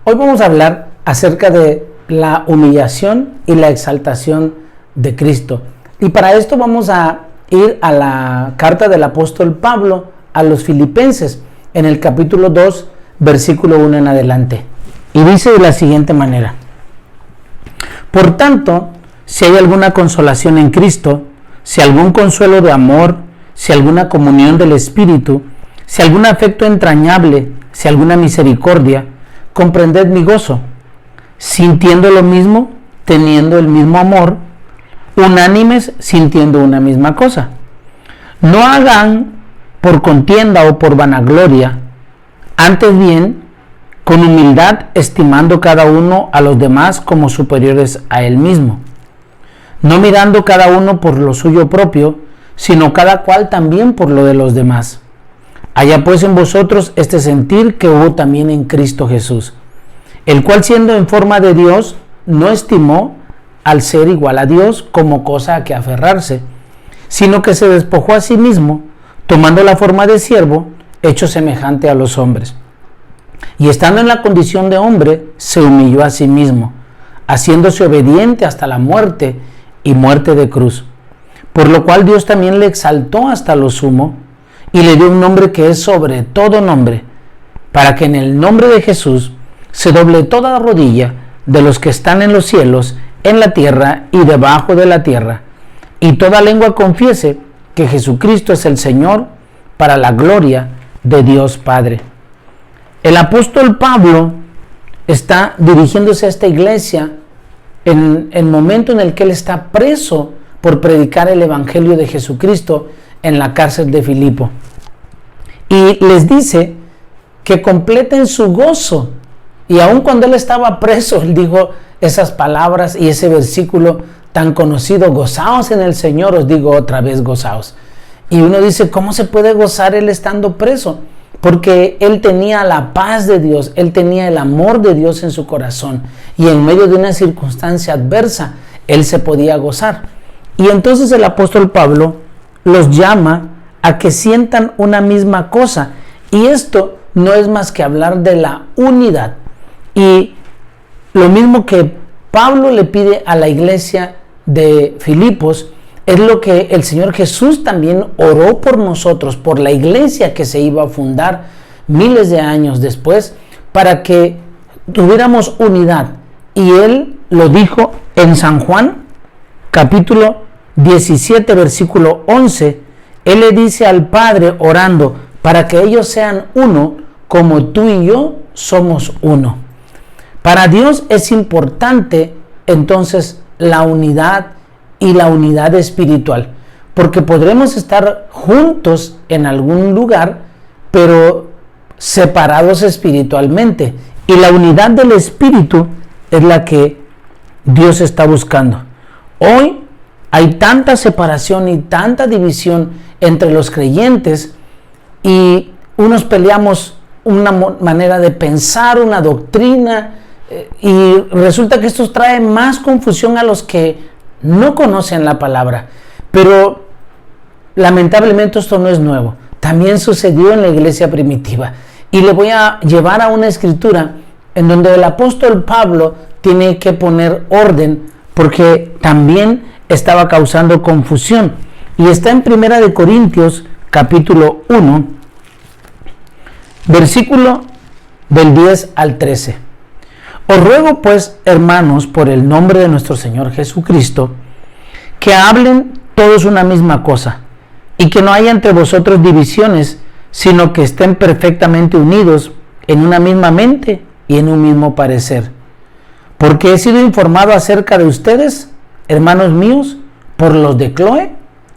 Hoy vamos a hablar acerca de la humillación y la exaltación de Cristo. Y para esto vamos a ir a la carta del apóstol Pablo a los Filipenses, en el capítulo 2, versículo 1 en adelante. Y dice de la siguiente manera: Por tanto, si hay alguna consolación en Cristo, si algún consuelo de amor, si alguna comunión del Espíritu, si algún afecto entrañable, si alguna misericordia, comprended mi gozo, sintiendo lo mismo, teniendo el mismo amor, unánimes, sintiendo una misma cosa. No hagan por contienda o por vanagloria, antes bien, con humildad, estimando cada uno a los demás como superiores a él mismo, no mirando cada uno por lo suyo propio, sino cada cual también por lo de los demás. Haya pues en vosotros este sentir que hubo también en Cristo Jesús, el cual siendo en forma de Dios, no estimó al ser igual a Dios como cosa a que aferrarse, sino que se despojó a sí mismo, tomando la forma de siervo, hecho semejante a los hombres. Y estando en la condición de hombre, se humilló a sí mismo, haciéndose obediente hasta la muerte y muerte de cruz. Por lo cual Dios también le exaltó hasta lo sumo, y le dio un nombre que es sobre todo nombre, para que en el nombre de Jesús se doble toda rodilla de los que están en los cielos, en la tierra y debajo de la tierra, y toda lengua confiese que Jesucristo es el Señor, para la gloria de Dios Padre. El apóstol Pablo está dirigiéndose a esta iglesia en el momento en el que él está preso por predicar el evangelio de Jesucristo en la cárcel de Filipo. Y les dice que completen su gozo. Y aun cuando él estaba preso, él dijo esas palabras y ese versículo tan conocido: gozaos en el Señor, os digo otra vez, gozaos. Y uno dice, ¿cómo se puede gozar él estando preso? Porque él tenía la paz de Dios, él tenía el amor de Dios en su corazón. Y en medio de una circunstancia adversa, él se podía gozar. Y entonces el apóstol Pablo los llama a que sientan una misma cosa. Y esto no es más que hablar de la unidad. Y lo mismo que Pablo le pide a la iglesia de Filipos, es lo que el Señor Jesús también oró por nosotros, por la iglesia que se iba a fundar miles de años después, para que tuviéramos unidad. Y Él lo dijo en San Juan, capítulo 17, versículo 11. Él le dice al Padre, orando, para que ellos sean uno, como tú y yo somos uno. Para Dios es importante entonces la unidad y la unidad espiritual, porque podremos estar juntos en algún lugar, pero separados espiritualmente. Y la unidad del espíritu es la que Dios está buscando. Hoy hay tanta separación y tanta división entre los creyentes, y unos peleamos una manera de pensar, una doctrina, y resulta que esto trae más confusión a los que no conocen la palabra. Pero lamentablemente esto no es nuevo, también sucedió en la iglesia primitiva. Y le voy a llevar a una escritura en donde el apóstol Pablo tiene que poner orden, porque también estaba causando confusión. Y está en 1 Corintios capítulo 1, versículo del 10 al 13. Os ruego pues, hermanos, por el nombre de nuestro Señor Jesucristo, que hablen todos una misma cosa, y que no haya entre vosotros divisiones, sino que estén perfectamente unidos en una misma mente y en un mismo parecer. Porque he sido informado acerca de ustedes, hermanos míos, por los de Cloé,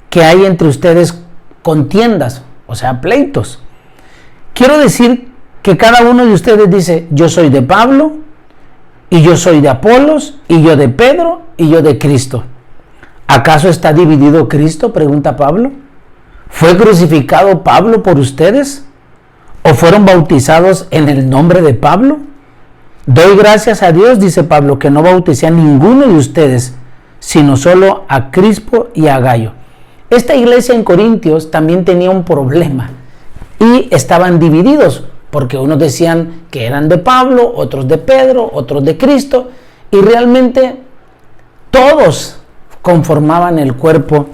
que hay entre ustedes contiendas, o sea, pleitos. Quiero decir que cada uno de ustedes dice, yo soy de Pablo, y yo soy de Apolos, y yo de Pedro, y yo de Cristo. ¿Acaso está dividido Cristo?, pregunta Pablo. ¿Fue crucificado Pablo por ustedes? ¿O fueron bautizados en el nombre de Pablo? Doy gracias a Dios, dice Pablo, que no bauticé a ninguno de ustedes, sino solo a Crispo y a Gayo. Esta iglesia en Corintios también tenía un problema y estaban divididos. porque unos decían que eran de Pablo, otros de Pedro, otros de Cristo, y realmente todos conformaban el cuerpo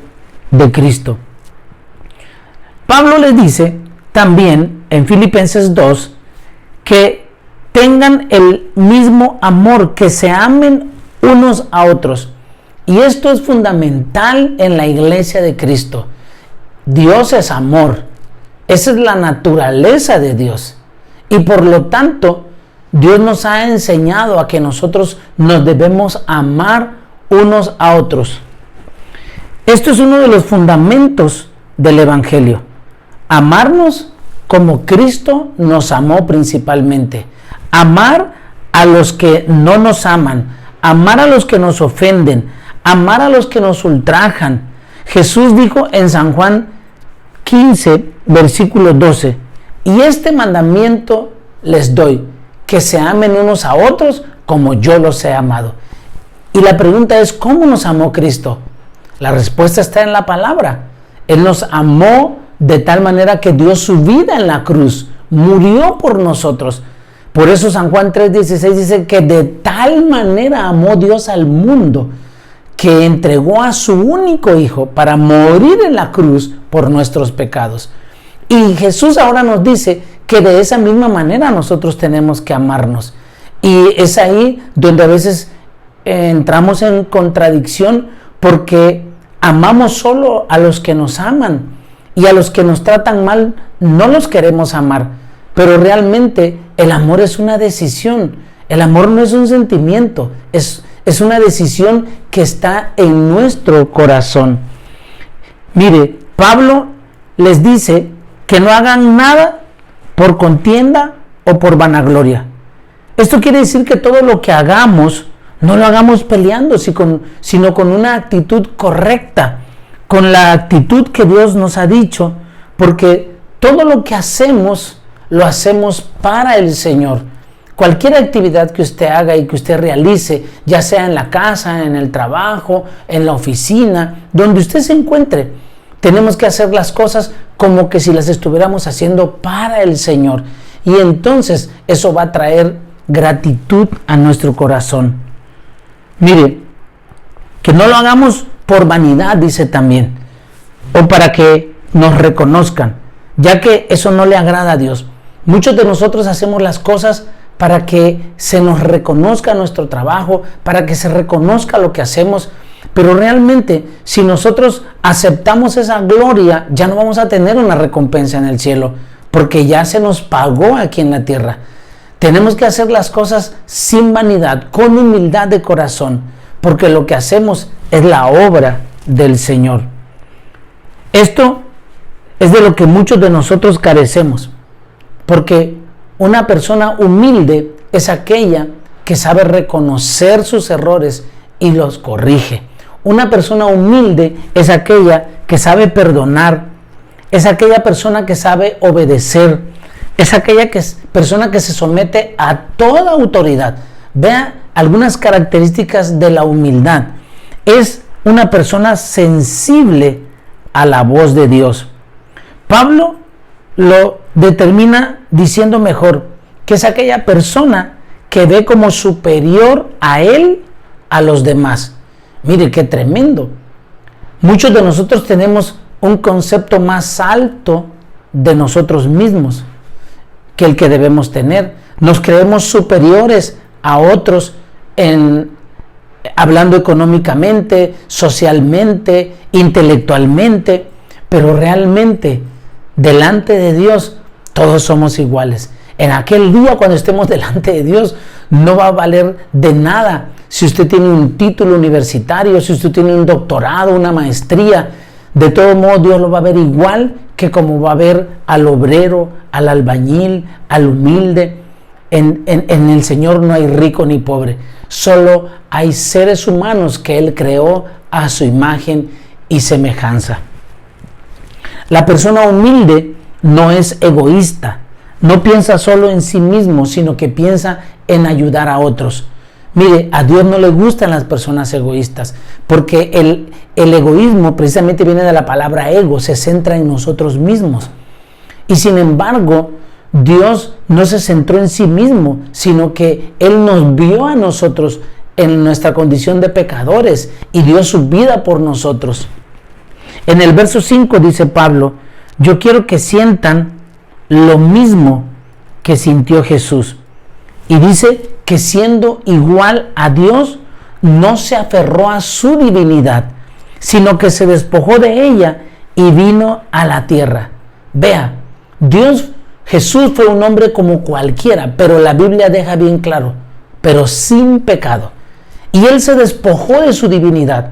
de Cristo. Pablo les dice también en Filipenses 2 que tengan el mismo amor, que se amen unos a otros. Y esto es fundamental en la iglesia de Cristo. Dios es amor. Esa es la naturaleza de Dios. Y por lo tanto, Dios nos ha enseñado a que nosotros nos debemos amar unos a otros. Esto es uno de los fundamentos del Evangelio. Amarnos como Cristo nos amó principalmente. Amar a los que no nos aman. Amar a los que nos ofenden. Amar a los que nos ultrajan. Jesús dijo en San Juan 15, versículo 12, y este mandamiento les doy, que se amen unos a otros como yo los he amado. Y la pregunta es, ¿cómo nos amó Cristo? La respuesta está en la palabra. Él nos amó de tal manera que dio su vida en la cruz, murió por nosotros. Por eso San Juan 3:16 dice que de tal manera amó Dios al mundo, que entregó a su único Hijo para morir en la cruz por nuestros pecados. Y Jesús ahora nos dice que de esa misma manera nosotros tenemos que amarnos. Y es ahí donde a veces entramos en contradicción, porque amamos solo a los que nos aman y a los que nos tratan mal no los queremos amar. Pero realmente el amor es una decisión. El amor no es un sentimiento, es una decisión que está en nuestro corazón. Mire, Pablo les dice que no hagan nada por contienda o por vanagloria. Esto quiere decir que todo lo que hagamos, no lo hagamos peleando, sino con una actitud correcta, con la actitud que Dios nos ha dicho, porque todo lo que hacemos, lo hacemos para el Señor. Cualquier actividad que usted haga y que usted realice, ya sea en la casa, en el trabajo, en la oficina, donde usted se encuentre, tenemos que hacer las cosas como que si las estuviéramos haciendo para el Señor. Y entonces eso va a traer gratitud a nuestro corazón. Mire, que no lo hagamos por vanidad, dice también, o para que nos reconozcan, ya que eso no le agrada a Dios. Muchos de nosotros hacemos las cosas para que se nos reconozca nuestro trabajo, para que se reconozca lo que hacemos, pero realmente si nosotros aceptamos esa gloria, ya no vamos a tener una recompensa en el cielo, porque ya se nos pagó aquí en la tierra. Tenemos que hacer las cosas sin vanidad, con humildad de corazón, porque lo que hacemos es la obra del Señor. Esto es de lo que muchos de nosotros carecemos, porque una persona humilde es aquella que sabe reconocer sus errores y los corrige. Una persona humilde es aquella que sabe perdonar, es aquella persona que sabe obedecer, es aquella persona que se somete a toda autoridad. Vea algunas características de la humildad. Es una persona sensible a la voz de Dios. Pablo lo determina diciendo mejor, que es aquella persona que ve como superior a él a los demás. Mire qué tremendo. Muchos de nosotros tenemos un concepto más alto de nosotros mismos que el que debemos tener. Nos creemos superiores a otros hablando económicamente, socialmente, intelectualmente, pero realmente delante de Dios todos somos iguales. En aquel día, cuando estemos delante de Dios, no va a valer de nada si usted tiene un título universitario, si usted tiene un doctorado, una maestría. De todo modo, Dios lo va a ver igual que como va a ver al obrero, al albañil, al humilde. En el Señor no hay rico ni pobre, solo hay seres humanos que Él creó a su imagen y semejanza. La persona humilde no es egoísta, no piensa solo en sí mismo, sino que piensa en ayudar a otros. Mire, a Dios no le gustan las personas egoístas, porque el egoísmo precisamente viene de la palabra ego, se centra en nosotros mismos. Y sin embargo, Dios no se centró en sí mismo, sino que Él nos vio a nosotros en nuestra condición de pecadores y dio su vida por nosotros. En el verso 5 dice Pablo: yo quiero que sientan lo mismo que sintió Jesús. Y dice que siendo igual a Dios, no se aferró a su divinidad, sino que se despojó de ella y vino a la tierra. Vea, Jesús fue un hombre como cualquiera, pero la Biblia deja bien claro, pero sin pecado. Y Él se despojó de su divinidad.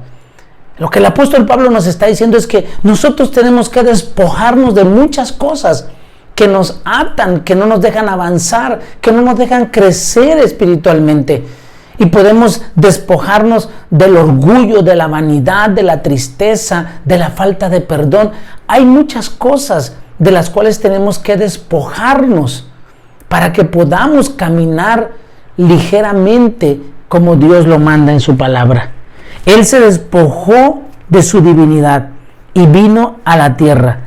Lo que el apóstol Pablo nos está diciendo es que nosotros tenemos que despojarnos de muchas cosas que nos atan, que no nos dejan avanzar, que no nos dejan crecer espiritualmente. Y podemos despojarnos del orgullo, de la vanidad, de la tristeza, de la falta de perdón. Hay muchas cosas de las cuales tenemos que despojarnos para que podamos caminar ligeramente como Dios lo manda en su palabra. Él se despojó de su divinidad y vino a la tierra.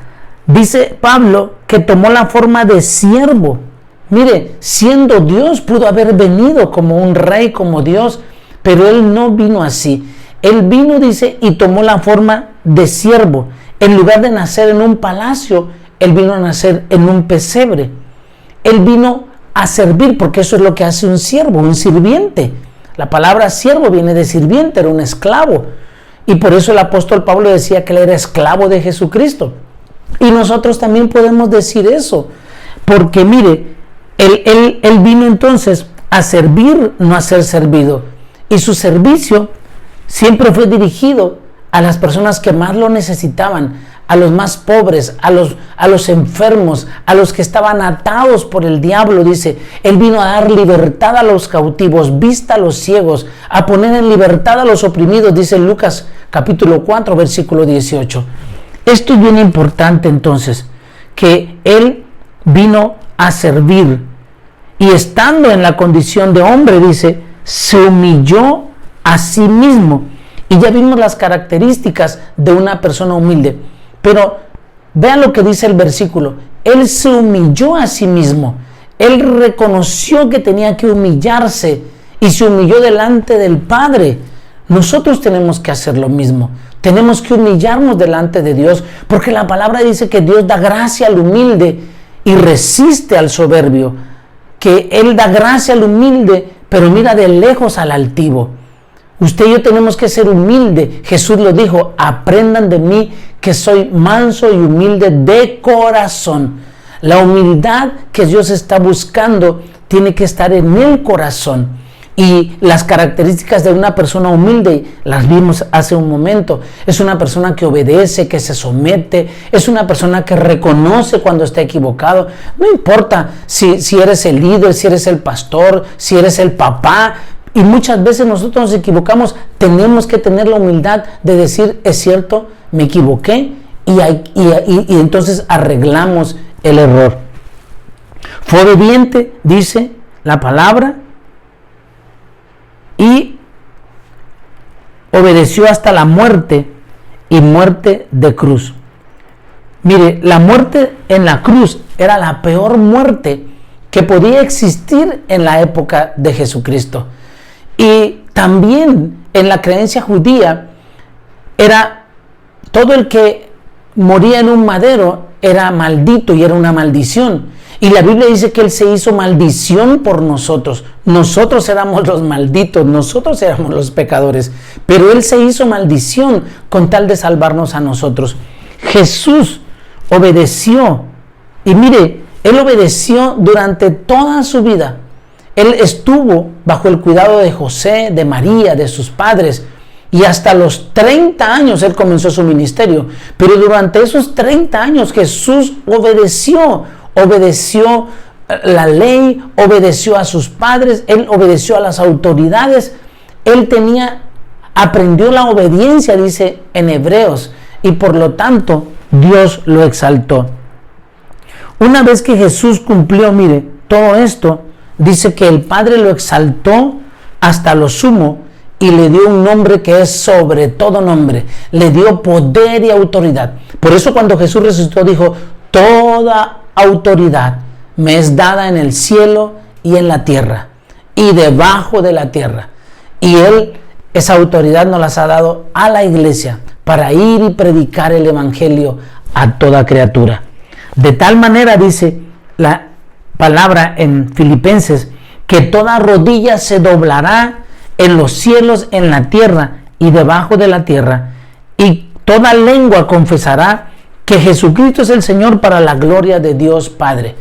Dice Pablo que tomó la forma de siervo. Mire, siendo Dios, pudo haber venido como un rey, como Dios, pero Él no vino así. Él vino, dice, y tomó la forma de siervo. En lugar de nacer en un palacio, Él vino a nacer en un pesebre. Él vino a servir, porque eso es lo que hace un siervo, un sirviente. La palabra siervo viene de sirviente, era un esclavo. Y por eso el apóstol Pablo decía que él era esclavo de Jesucristo. Y nosotros también podemos decir eso, porque mire, él vino entonces a servir, no a ser servido. Y su servicio siempre fue dirigido a las personas que más lo necesitaban, a los más pobres, a los enfermos, a los que estaban atados por el diablo. Dice, Él vino a dar libertad a los cautivos, vista a los ciegos, a poner en libertad a los oprimidos, dice Lucas capítulo 4, versículo 18. Esto es bien importante entonces, que Él vino a servir y estando en la condición de hombre, dice, se humilló a sí mismo. Y ya vimos las características de una persona humilde. Pero vean lo que dice el versículo. Él se humilló a sí mismo. Él reconoció que tenía que humillarse y se humilló delante del Padre. Nosotros tenemos que hacer lo mismo. Tenemos que humillarnos delante de Dios, porque la palabra dice que Dios da gracia al humilde y resiste al soberbio. Que Él da gracia al humilde, pero mira de lejos al altivo. Usted y yo tenemos que ser humilde. Jesús lo dijo, aprendan de mí que soy manso y humilde de corazón. La humildad que Dios está buscando tiene que estar en el corazón. Y las características de una persona humilde las vimos hace un momento. Es una persona que obedece, que se somete, es una persona que reconoce cuando está equivocado. No importa si eres el líder, si eres el pastor, si eres el papá. Y muchas veces nosotros nos equivocamos. Tenemos que tener la humildad de decir, es cierto, me equivoqué, y entonces arreglamos el error. Fue obediente, dice la palabra, y obedeció hasta la muerte, y muerte de cruz. Mire, la muerte en la cruz era la peor muerte que podía existir en la época de Jesucristo. Y también en la creencia judía era todo el que moría en un madero era maldito y era una maldición. Y la Biblia dice que Él se hizo maldición por nosotros. Nosotros éramos los malditos, nosotros éramos los pecadores. Pero Él se hizo maldición con tal de salvarnos a nosotros. Jesús obedeció. Y mire, Él obedeció durante toda su vida. Él estuvo bajo el cuidado de José, de María, de sus padres. Y hasta los 30 años Él comenzó su ministerio. Pero durante esos 30 años Jesús obedeció la ley, obedeció a sus padres, Él obedeció a las autoridades. Él aprendió la obediencia, dice en Hebreos, y por lo tanto Dios lo exaltó. Una vez que Jesús cumplió, mire, todo esto, dice que el Padre lo exaltó hasta lo sumo y le dio un nombre que es sobre todo nombre. Le dio poder y autoridad. Por eso cuando Jesús resucitó dijo, toda autoridad me es dada en el cielo y en la tierra y debajo de la tierra. Y Él, esa autoridad nos las ha dado a la iglesia para ir y predicar el evangelio a toda criatura. De tal manera, dice la palabra en Filipenses, que toda rodilla se doblará en los cielos, en la tierra y debajo de la tierra, y toda lengua confesará que Jesucristo es el Señor, para la gloria de Dios Padre.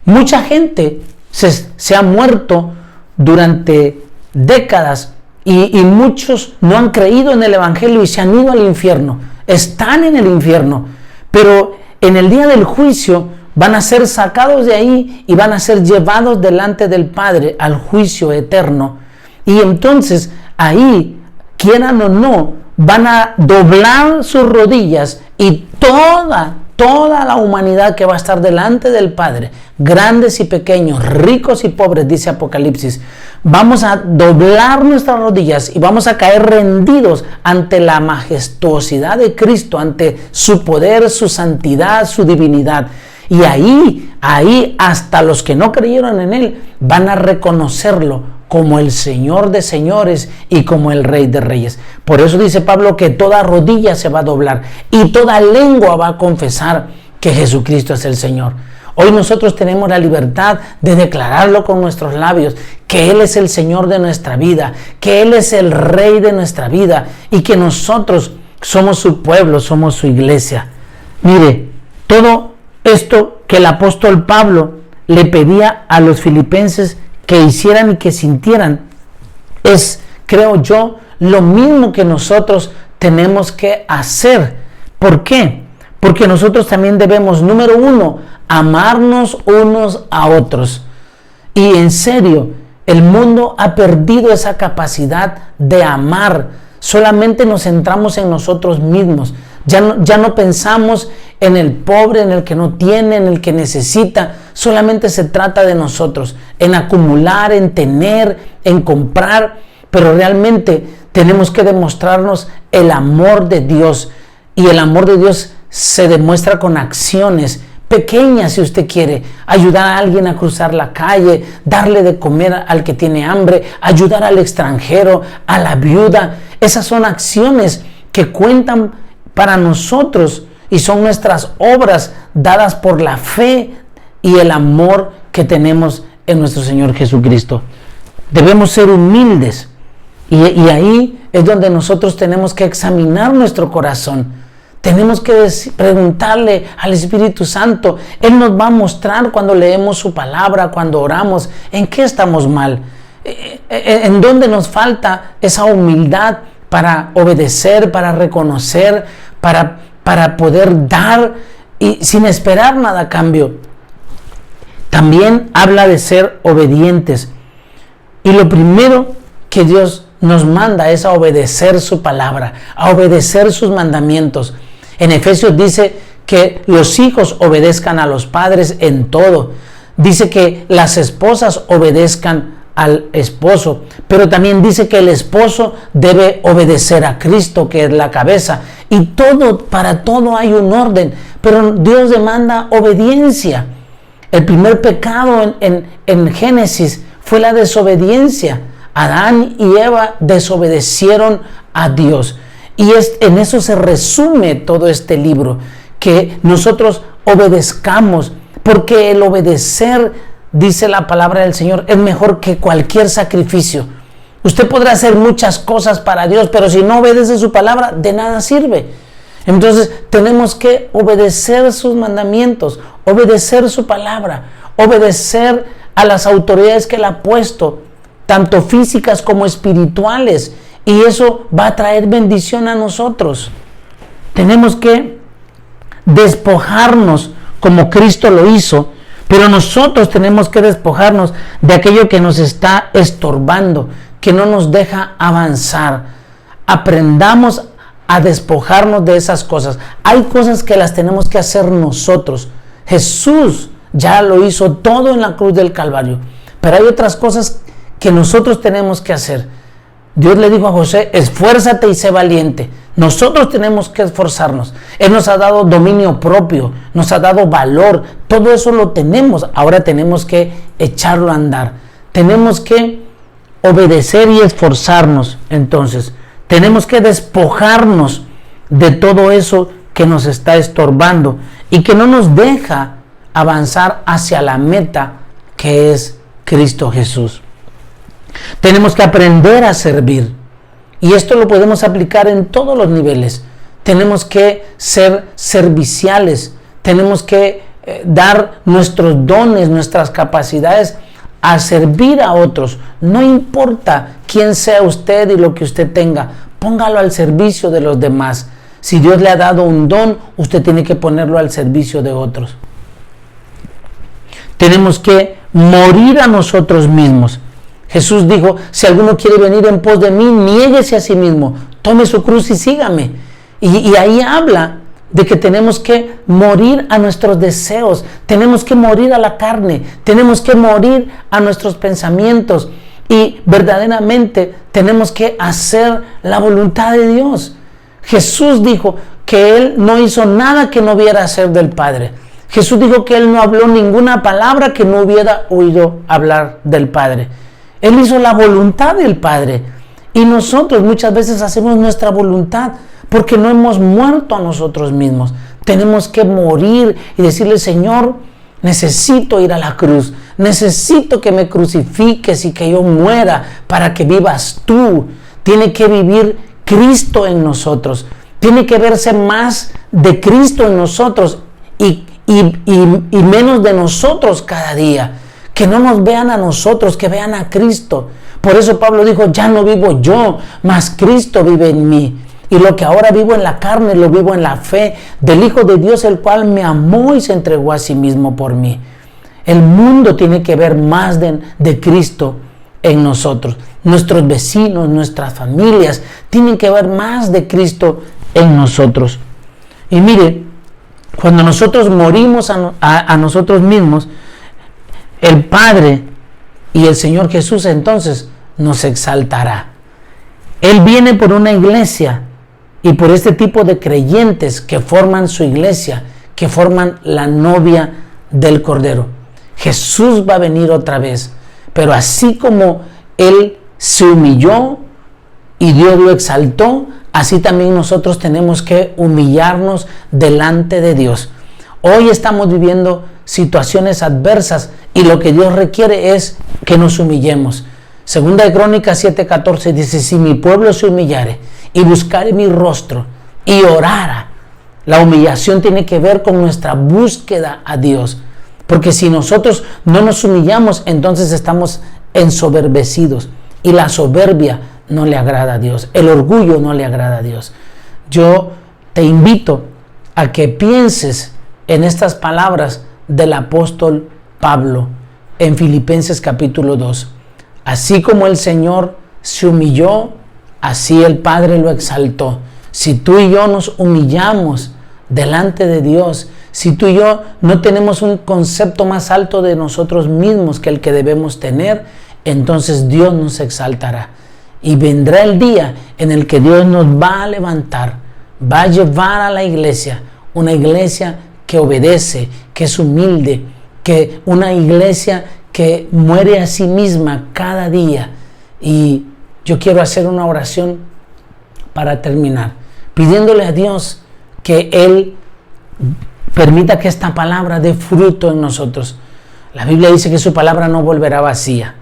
Mucha gente se ha muerto durante décadas y muchos no han creído en el evangelio y se han ido al infierno. Están en el infierno, pero en el día del juicio van a ser sacados de ahí y van a ser llevados delante del Padre al juicio eterno. Y entonces ahí, quieran o no, van a doblar sus rodillas y toda la humanidad que va a estar delante del Padre, grandes y pequeños, ricos y pobres, dice Apocalipsis, vamos a doblar nuestras rodillas y vamos a caer rendidos ante la majestuosidad de Cristo, ante su poder, su santidad, su divinidad. Y ahí hasta los que no creyeron en Él van a reconocerlo como el Señor de señores y como el Rey de reyes. Por eso dice Pablo que toda rodilla se va a doblar y toda lengua va a confesar que Jesucristo es el Señor. Hoy nosotros tenemos la libertad de declararlo con nuestros labios, que Él es el Señor de nuestra vida, que Él es el Rey de nuestra vida y que nosotros somos su pueblo, somos su iglesia. Mire, todo esto que el apóstol Pablo le pedía a los filipenses que hicieran y que sintieran es, creo yo, lo mismo que nosotros tenemos que hacer. ¿Por qué? Porque nosotros también debemos, número uno, amarnos unos a otros. Y en serio, el mundo ha perdido esa capacidad de amar. Solamente nos centramos en nosotros mismos. Ya no pensamos en el pobre, en el que no tiene, en el que necesita. Solamente se trata de nosotros, en acumular, en tener, en comprar. Pero realmente tenemos que demostrarnos el amor de Dios. Y el amor de Dios se demuestra con acciones pequeñas, si usted quiere. Ayudar a alguien a cruzar la calle, darle de comer al que tiene hambre, ayudar al extranjero, a la viuda. Esas son acciones que cuentan para nosotros y son nuestras obras dadas por la fe y el amor que tenemos en nuestro Señor Jesucristo. Debemos ser humildes y ahí es donde nosotros tenemos que examinar nuestro corazón. Tenemos que preguntarle al Espíritu Santo. Él nos va a mostrar cuando leemos su palabra, cuando oramos, en qué estamos mal, en dónde nos falta esa humildad para obedecer, para reconocer, para poder dar y sin esperar nada a cambio. También habla de ser obedientes. Y lo primero que Dios nos manda es a obedecer su palabra, a obedecer sus mandamientos. En Efesios dice que los hijos obedezcan a los padres en todo. Dice que las esposas obedezcan al esposo, pero también dice que el esposo debe obedecer a Cristo, que es la cabeza. Y para todo hay un orden, pero Dios demanda obediencia. El primer pecado en Génesis fue la desobediencia. Adán y Eva desobedecieron a Dios. Y en eso se resume todo este libro, que nosotros obedezcamos, porque el obedecer, dice la palabra del Señor, es mejor que cualquier sacrificio. Usted podrá hacer muchas cosas para Dios, pero si no obedece su palabra, de nada sirve. Entonces tenemos que obedecer sus mandamientos, obedecer su palabra, obedecer a las autoridades que Él ha puesto, tanto físicas como espirituales, y eso va a traer bendición a nosotros. Tenemos que despojarnos como Cristo lo hizo, pero nosotros tenemos que despojarnos de aquello que nos está estorbando, que no nos deja avanzar. Aprendamos a despojarnos de esas cosas. Hay cosas que las tenemos que hacer nosotros. Jesús ya lo hizo todo en la cruz del Calvario, pero hay otras cosas que nosotros tenemos que hacer. Dios le dijo a José: esfuérzate y sé valiente. Nosotros tenemos que esforzarnos. Él nos ha dado dominio propio, nos ha dado valor. Todo eso lo tenemos. Ahora tenemos que echarlo a andar. Tenemos que obedecer y esforzarnos. Entonces, tenemos que despojarnos de todo eso que nos está estorbando y que no nos deja avanzar hacia la meta que es Cristo Jesús. Tenemos que aprender a servir. Y esto lo podemos aplicar en todos los niveles. Tenemos que ser serviciales. Tenemos que dar nuestros dones, nuestras capacidades a servir a otros. No importa quién sea usted y lo que usted tenga. Póngalo al servicio de los demás. Si Dios le ha dado un don, usted tiene que ponerlo al servicio de otros. Tenemos que morir a nosotros mismos. Jesús dijo, si alguno quiere venir en pos de mí, niéguese a sí mismo, tome su cruz y sígame. Y ahí habla de que tenemos que morir a nuestros deseos, tenemos que morir a la carne, tenemos que morir a nuestros pensamientos y verdaderamente tenemos que hacer la voluntad de Dios. Jesús dijo que Él no hizo nada que no viera hacer del Padre. Jesús dijo que Él no habló ninguna palabra que no hubiera oído hablar del Padre. Él hizo la voluntad del Padre. Y nosotros muchas veces hacemos nuestra voluntad porque no hemos muerto a nosotros mismos. Tenemos que morir y decirle, Señor, necesito ir a la cruz. Necesito que me crucifiques y que yo muera para que vivas tú. Tiene que vivir Cristo en nosotros. Tiene que verse más de Cristo en nosotros y menos de nosotros cada día. Que no nos vean a nosotros, que vean a Cristo. Por eso Pablo dijo, ya no vivo yo, mas Cristo vive en mí. Y lo que ahora vivo en la carne, lo vivo en la fe del Hijo de Dios, el cual me amó y se entregó a sí mismo por mí. El mundo tiene que ver más de Cristo en nosotros. Nuestros vecinos, nuestras familias, tienen que ver más de Cristo en nosotros. Y mire, cuando nosotros morimos a nosotros mismos, el Padre y el Señor Jesús entonces nos exaltará. Él viene por una iglesia y por este tipo de creyentes que forman su iglesia, que forman la novia del Cordero. Jesús va a venir otra vez, pero así como Él se humilló y Dios lo exaltó, así también nosotros tenemos que humillarnos delante de Dios. Hoy estamos viviendo situaciones adversas y lo que Dios requiere es que nos humillemos. Segunda de Crónicas 7:14 dice, si mi pueblo se humillare y buscare mi rostro y orara. La humillación tiene que ver con nuestra búsqueda a Dios, porque si nosotros no nos humillamos, entonces estamos ensoberbecidos y la soberbia no le agrada a Dios, el orgullo no le agrada a Dios. Yo te invito a que pienses en estas palabras del apóstol Pablo en Filipenses capítulo 2. Así como el Señor se humilló, así el Padre lo exaltó. Si tú y yo nos humillamos delante de Dios, si tú y yo no tenemos un concepto más alto de nosotros mismos que el que debemos tener, entonces Dios nos exaltará. Y vendrá el día en el que Dios nos va a levantar, va a llevar a la iglesia, una iglesia que obedece, que es humilde, que una iglesia que muere a sí misma cada día. Y yo quiero hacer una oración para terminar, pidiéndole a Dios que Él permita que esta palabra dé fruto en nosotros. La Biblia dice que su palabra no volverá vacía.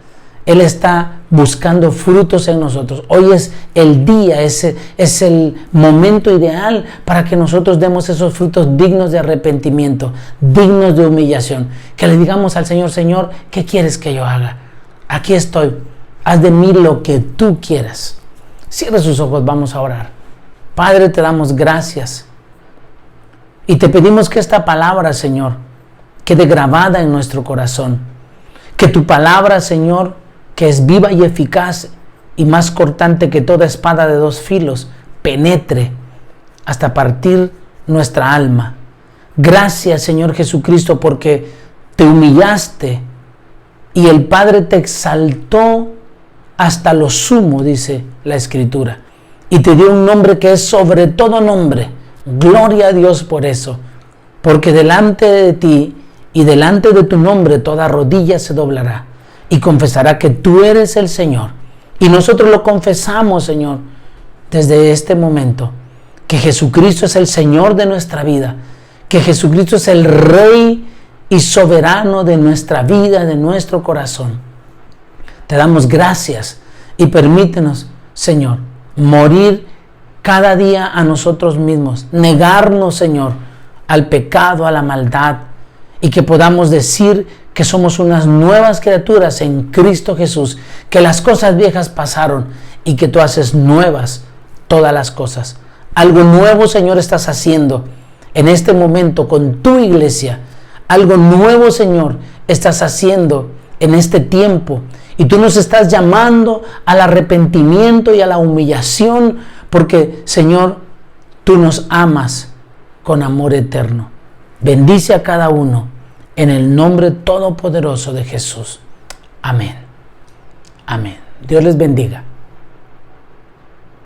Él está buscando frutos en nosotros. Hoy es el día, es el momento ideal para que nosotros demos esos frutos dignos de arrepentimiento, dignos de humillación. Que le digamos al Señor, Señor, ¿qué quieres que yo haga? Aquí estoy. Haz de mí lo que tú quieras. Cierra sus ojos, vamos a orar. Padre, te damos gracias. Y te pedimos que esta palabra, Señor, quede grabada en nuestro corazón. Que tu palabra, Señor, que es viva y eficaz y más cortante que toda espada de dos filos, penetre hasta partir nuestra alma. Gracias, Señor Jesucristo, porque te humillaste y el Padre te exaltó hasta lo sumo, dice la Escritura. y te dio un nombre que es sobre todo nombre. Gloria a Dios por eso, porque delante de ti y delante de tu nombre toda rodilla se doblará y confesará que tú eres el Señor. Y nosotros lo confesamos, Señor, desde este momento, que Jesucristo es el Señor de nuestra vida, que Jesucristo es el Rey y soberano de nuestra vida, de nuestro corazón. Te damos gracias y permítenos, Señor, morir cada día a nosotros mismos, negarnos, Señor, al pecado, a la maldad, y que podamos decir que somos unas nuevas criaturas en Cristo Jesús, que las cosas viejas pasaron y que tú haces nuevas todas las cosas. Algo nuevo, Señor, estás haciendo en este momento con tu iglesia. Algo nuevo, Señor, estás haciendo en este tiempo. Y tú nos estás llamando al arrepentimiento y a la humillación, porque, Señor, tú nos amas con amor eterno. Bendice a cada uno en el nombre todopoderoso de Jesús. Amén. Amén. Dios les bendiga.